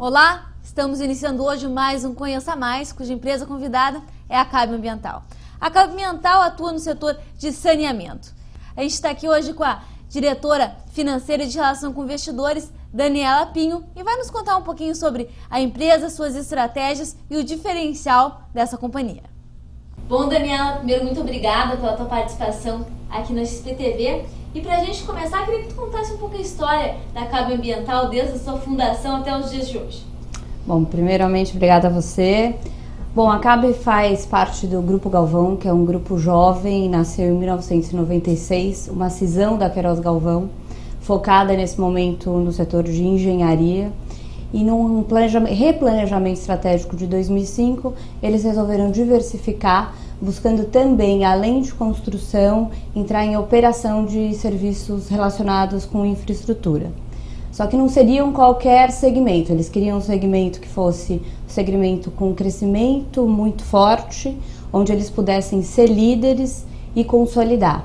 Olá, estamos iniciando hoje mais um Conheça Mais, cuja empresa convidada é a Cabe Ambiental. A Cabe Ambiental atua no setor de saneamento. A gente está aqui hoje com a diretora financeira e de relação com investidores, Daniela Pinho, e vai nos contar um pouquinho sobre a empresa, suas estratégias e o diferencial dessa companhia. Bom, Daniela, primeiro, muito obrigada pela tua participação aqui na XP-TV. E para a gente começar, queria que tu contasse um pouco a história da Cabe Ambiental, desde a sua fundação até os dias de hoje. Bom, primeiramente, obrigada a você. Bom, a Cabe faz parte do Grupo Galvão, que é um grupo jovem, nasceu em 1996, uma cisão da Queiroz Galvão, focada nesse momento no setor de engenharia. E num replanejamento estratégico de 2005, eles resolveram diversificar, buscando também, além de construção, entrar em operação de serviços relacionados com infraestrutura. Só que não seriam qualquer segmento, eles queriam um segmento que fosse um segmento com crescimento muito forte, onde eles pudessem ser líderes e consolidar.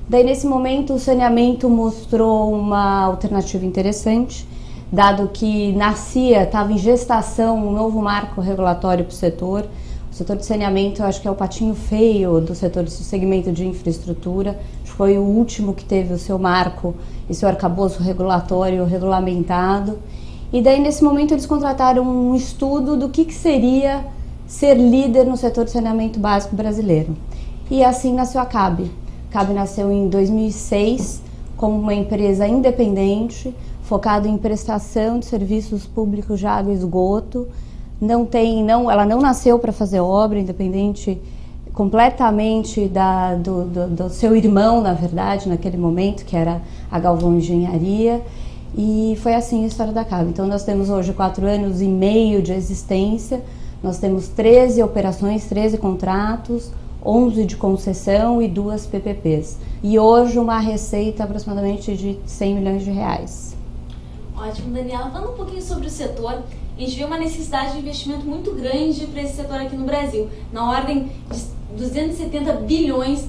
Daí, nesse momento, o saneamento mostrou uma alternativa interessante, dado que estava em gestação um novo marco regulatório para o setor. O setor de saneamento, eu acho que é o patinho feio do setor do segmento de infraestrutura. Foi o último que teve o seu marco e seu arcabouço regulatório regulamentado. E daí, nesse momento, eles contrataram um estudo do que seria ser líder no setor de saneamento básico brasileiro. E assim nasceu a Cabe. A Cabe nasceu em 2006 como uma empresa independente, focada em prestação de serviços públicos de água e esgoto. Ela não nasceu para fazer obra, independente completamente do seu irmão, na verdade, naquele momento, que era a Galvão Engenharia. E foi assim a história da Cabe. Então nós temos hoje 4 anos e meio de existência, nós temos 13 operações, 13 contratos, 11 de concessão e 2 PPPs. E hoje uma receita aproximadamente de 100 milhões de reais. Ótimo, Daniela. Falando um pouquinho sobre o setor, a gente vê uma necessidade de investimento muito grande para esse setor aqui no Brasil, na ordem de 270 bilhões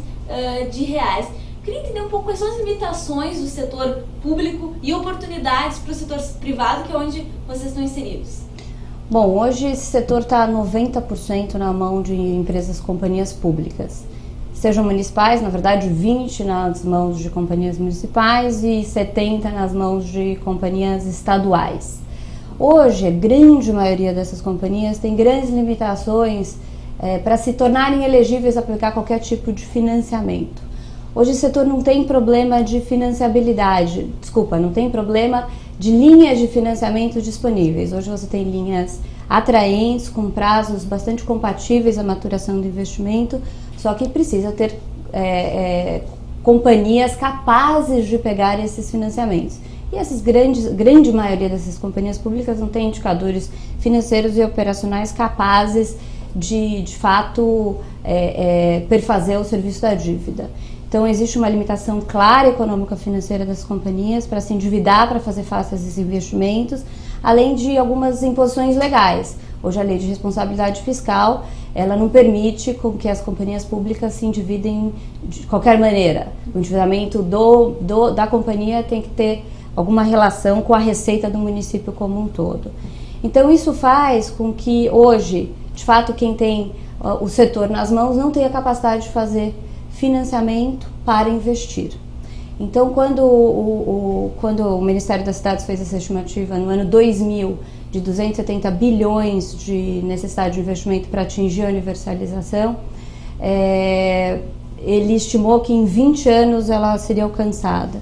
de reais. Queria entender um pouco quais são as limitações do setor público e oportunidades para o setor privado, que é onde vocês estão inseridos. Bom, hoje esse setor está 90% na mão de empresas, companhias públicas. Sejam municipais, na verdade 20 nas mãos de companhias municipais e 70 nas mãos de companhias estaduais. Hoje, a grande maioria dessas companhias tem grandes limitações para se tornarem elegíveis a aplicar qualquer tipo de financiamento. Hoje o setor não tem problema de financiabilidade, não tem problema de linhas de financiamento disponíveis. Hoje você tem linhas atraentes, com prazos bastante compatíveis à maturação do investimento, só que precisa ter companhias capazes de pegar esses financiamentos. E essas grande maioria dessas companhias públicas não tem indicadores financeiros e operacionais capazes de fato, perfazer o serviço da dívida. Então existe uma limitação clara econômica financeira das companhias para se endividar, para fazer face a esses investimentos, além de algumas imposições legais. Hoje a lei de responsabilidade fiscal, ela não permite que as companhias públicas se endividem de qualquer maneira. O endividamento da companhia tem que ter alguma relação com a receita do município como um todo. Então isso faz com que hoje, de fato, quem tem o setor nas mãos não tenha capacidade de fazer financiamento para investir. Então, quando o Ministério das Cidades fez essa estimativa no ano 2000 de 270 bilhões de necessidade de investimento para atingir a universalização, ele estimou que em 20 anos ela seria alcançada.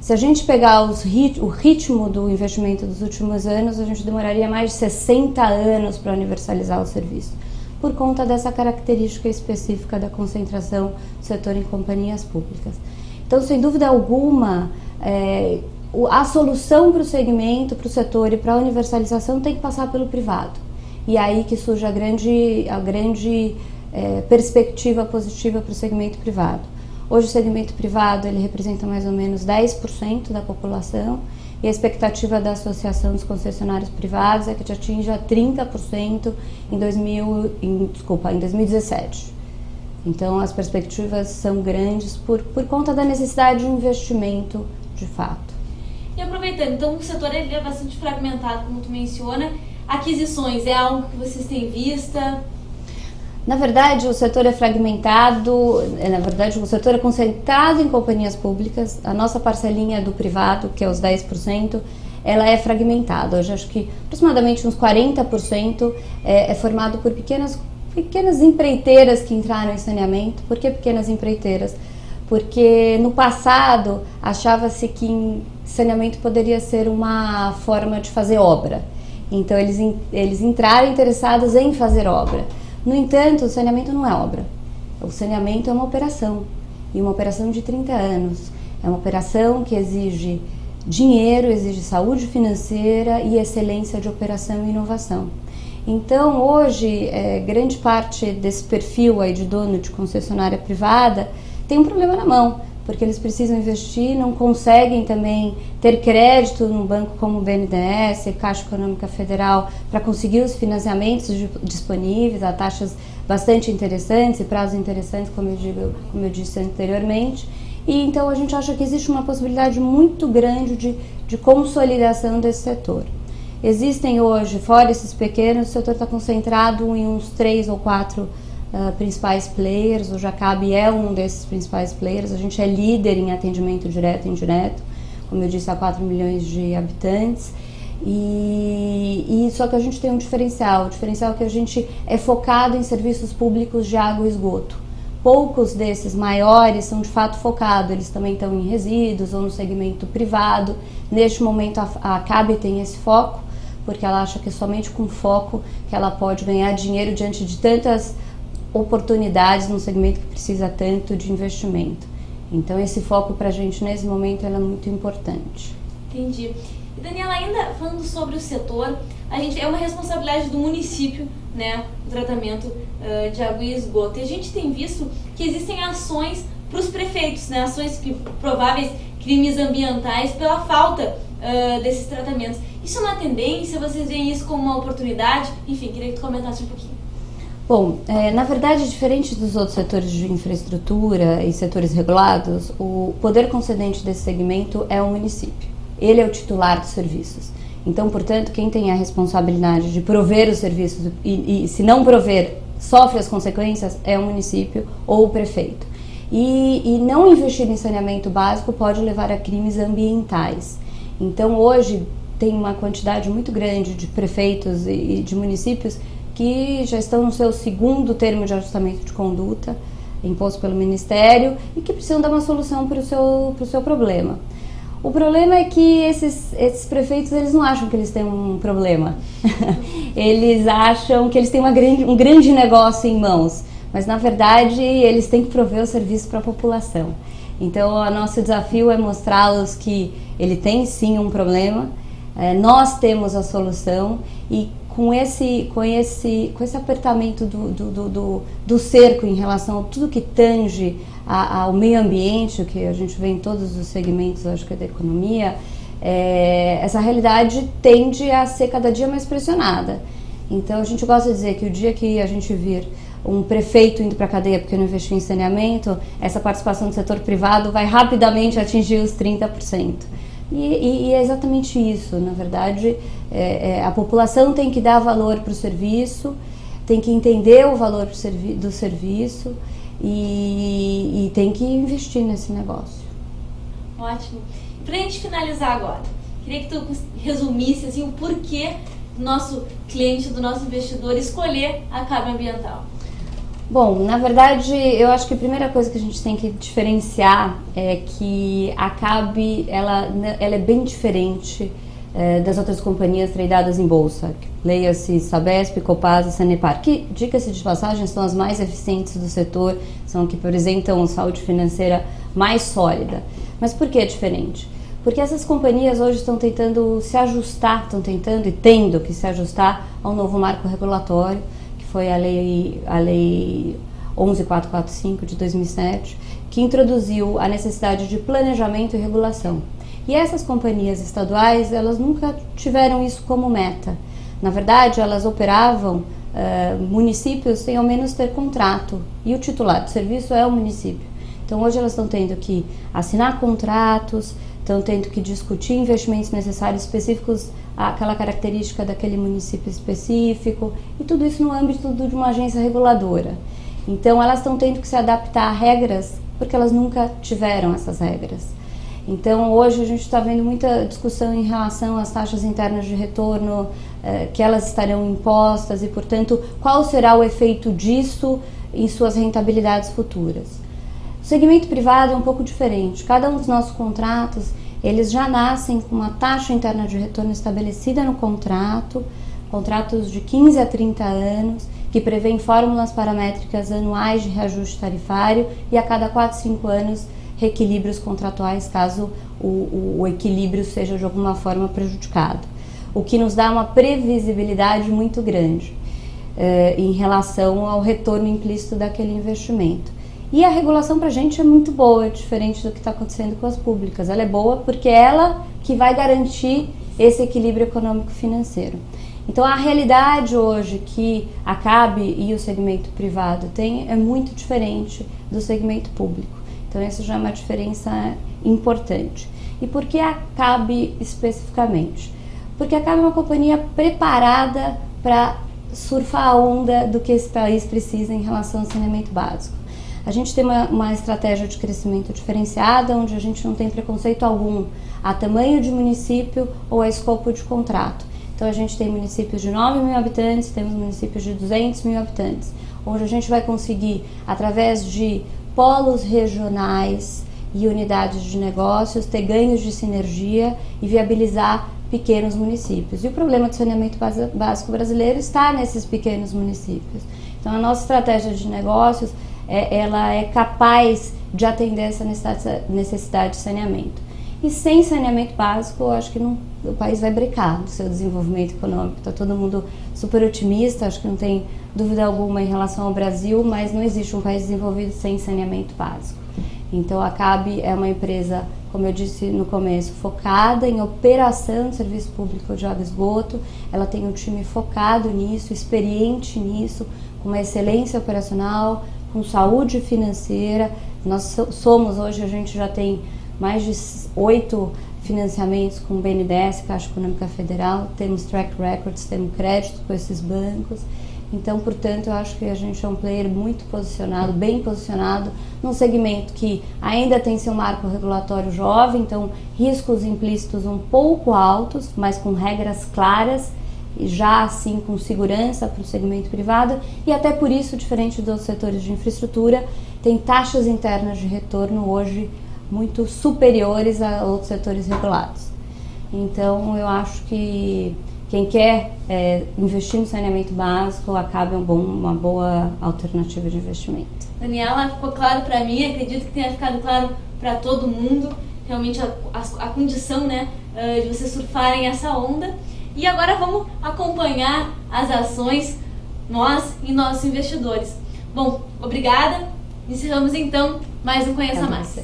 Se a gente pegar o ritmo do investimento dos últimos anos, a gente demoraria mais de 60 anos para universalizar o serviço, por conta dessa característica específica da concentração do setor em companhias públicas. Então, sem dúvida alguma, a solução para o segmento, para o setor e para a universalização tem que passar pelo privado. E aí que surge a grande perspectiva positiva para o segmento privado. Hoje o segmento privado ele representa mais ou menos 10% da população e a expectativa da Associação dos Concessionários Privados é que atinja 30% em 2017. Então as perspectivas são grandes por conta da necessidade de investimento de fato. E a aproveitando, então o setor ele é bastante fragmentado, como tu menciona. Aquisições é algo que vocês têm vista? Na verdade, o setor é fragmentado, na verdade, o setor é concentrado em companhias públicas. A nossa parcelinha do privado, que é os 10%, ela é fragmentada. Hoje, acho que aproximadamente uns 40% é formado por pequenas empreiteiras que entraram em saneamento. Por que pequenas empreiteiras? Porque no passado achava-se que saneamento poderia ser uma forma de fazer obra. Então, eles entraram interessados em fazer obra. No entanto, o saneamento não é obra. O saneamento é uma operação, e uma operação de 30 anos. É uma operação que exige dinheiro, exige saúde financeira e excelência de operação e inovação. Então, hoje, grande parte desse perfil aí de dono de concessionária privada tem um problema na mão, porque eles precisam investir, não conseguem também ter crédito num banco como o BNDES, Caixa Econômica Federal, para conseguir os financiamentos disponíveis a taxas bastante interessantes e prazos interessantes, como eu disse anteriormente. E então a gente acha que existe uma possibilidade muito grande de consolidação desse setor. Existem hoje, fora esses pequenos, o setor está concentrado em uns 3 ou 4 principais players. O Jacab é um desses principais players. A gente é líder em atendimento direto e indireto, como eu disse, há 4 milhões de habitantes. E só que a gente tem um diferencial. O diferencial é que a gente é focado em serviços públicos de água e esgoto. Poucos desses maiores são de fato focados, eles também estão em resíduos ou no segmento privado. Neste momento a CAB tem esse foco, porque ela acha que é somente com foco que ela pode ganhar dinheiro diante de tantas oportunidades num segmento que precisa tanto de investimento. Então esse foco para a gente nesse momento é muito importante. Entendi. E Daniela, ainda falando sobre o setor, a gente é uma responsabilidade do município, né, o tratamento de água e esgoto. E a gente tem visto que existem ações para os prefeitos, né, ações que prováveis crimes ambientais pela falta desses tratamentos. Isso é uma tendência? Vocês veem isso como uma oportunidade? Enfim, queria que tu comentasse um pouquinho. Bom, na verdade, diferente dos outros setores de infraestrutura e setores regulados, o poder concedente desse segmento é o município. Ele é o titular dos serviços. Então, portanto, quem tem a responsabilidade de prover os serviços e se não prover, sofre as consequências, é o município ou o prefeito. E não investir em saneamento básico pode levar a crimes ambientais. Então, hoje, tem uma quantidade muito grande de prefeitos e de municípios que já estão no seu segundo termo de ajustamento de conduta, imposto pelo Ministério, e que precisam dar uma solução para o seu problema. O problema é que esses prefeitos, eles não acham que eles têm um problema. Eles acham que eles têm um grande negócio em mãos, mas na verdade eles têm que prover o serviço para a população. Então o nosso desafio é mostrá-los que ele tem sim um problema, nós temos a solução, e com esse apertamento do cerco em relação a tudo que tange ao meio ambiente, o que a gente vê em todos os segmentos, acho que da economia, essa realidade tende a ser cada dia mais pressionada. Então a gente gosta de dizer que o dia que a gente vir um prefeito indo para a cadeia porque não investiu em saneamento, essa participação do setor privado vai rapidamente atingir os 30%. E é exatamente isso, na verdade, a população tem que dar valor para o serviço, tem que entender o valor do serviço e tem que investir nesse negócio. Ótimo. Para a gente finalizar agora, queria que tu resumisse assim, o porquê do nosso cliente, do nosso investidor escolher a CAB Ambiental. Bom, na verdade, eu acho que a primeira coisa que a gente tem que diferenciar é que a CAB ela é bem diferente das outras companhias tradeadas em bolsa. Leia-se Sabesp, Copasa e Sanepar, que, diga-se de passagem, são as mais eficientes do setor, são que apresentam saúde financeira mais sólida. Mas por que é diferente? Porque essas companhias hoje estão tentando se ajustar, estão tentando e tendo que se ajustar ao novo marco regulatório, foi a lei 11445 de 2007, que introduziu a necessidade de planejamento e regulação. E essas companhias estaduais, elas nunca tiveram isso como meta. Na verdade, elas operavam municípios sem ao menos ter contrato, e o titular do serviço é o município. Então hoje elas estão tendo que assinar contratos, estão tendo que discutir investimentos necessários específicos àquela característica daquele município específico, e tudo isso no âmbito de uma agência reguladora. Então elas estão tendo que se adaptar a regras porque elas nunca tiveram essas regras. Então hoje a gente está vendo muita discussão em relação às taxas internas de retorno, que elas estarão impostas e, portanto, qual será o efeito disso em suas rentabilidades futuras. O segmento privado é um pouco diferente. Cada um dos nossos contratos, eles já nascem com uma taxa interna de retorno estabelecida no contrato, contratos de 15 a 30 anos, que prevêem fórmulas paramétricas anuais de reajuste tarifário e a cada 4, 5 anos reequilíbrios contratuais, caso o equilíbrio seja de alguma forma prejudicado. O que nos dá uma previsibilidade muito grande em relação ao retorno implícito daquele investimento. E a regulação para a gente é muito boa, diferente do que está acontecendo com as públicas. Ela é boa porque é ela que vai garantir esse equilíbrio econômico-financeiro. Então a realidade hoje que a CAB e o segmento privado têm é muito diferente do segmento público. Então essa já é uma diferença importante. E por que a CAB especificamente? Porque a CAB é uma companhia preparada para surfar a onda do que esse país precisa em relação ao saneamento básico. A gente tem uma estratégia de crescimento diferenciada, onde a gente não tem preconceito algum a tamanho de município ou a escopo de contrato. Então a gente tem municípios de 9 mil habitantes, temos municípios de 200 mil habitantes, onde a gente vai conseguir, através de polos regionais e unidades de negócios, ter ganhos de sinergia e viabilizar pequenos municípios. E o problema do saneamento básico brasileiro está nesses pequenos municípios. Então a nossa estratégia de negócios, ela é capaz de atender essa necessidade de saneamento. E sem saneamento básico, eu acho que o país vai brecar no seu desenvolvimento econômico. Está todo mundo super otimista, acho que não tem dúvida alguma em relação ao Brasil, mas não existe um país desenvolvido sem saneamento básico. Então a CAB é uma empresa, como eu disse no começo, focada em operação de serviço público de água e esgoto. Ela tem um time focado nisso, experiente nisso, com uma excelência operacional, com saúde financeira. Nós somos, hoje a gente já tem mais de 8 financiamentos com o BNDES, Caixa Econômica Federal, temos track records, temos crédito com esses bancos. Então, portanto, eu acho que a gente é um player muito posicionado, bem posicionado, num segmento que ainda tem seu marco regulatório jovem, então riscos implícitos um pouco altos, mas com regras claras, e já assim com segurança para o segmento privado, e até por isso, diferente dos setores de infraestrutura, tem taxas internas de retorno hoje muito superiores a outros setores regulados. Então, eu acho que quem quer investir no saneamento básico, a CAB é uma boa alternativa de investimento. Daniela, ficou claro para mim, acredito que tenha ficado claro para todo mundo, realmente a condição, né, de vocês surfarem essa onda. E agora vamos acompanhar as ações, nós e nossos investidores. Bom, obrigada. Encerramos então mais um Conheça Mais.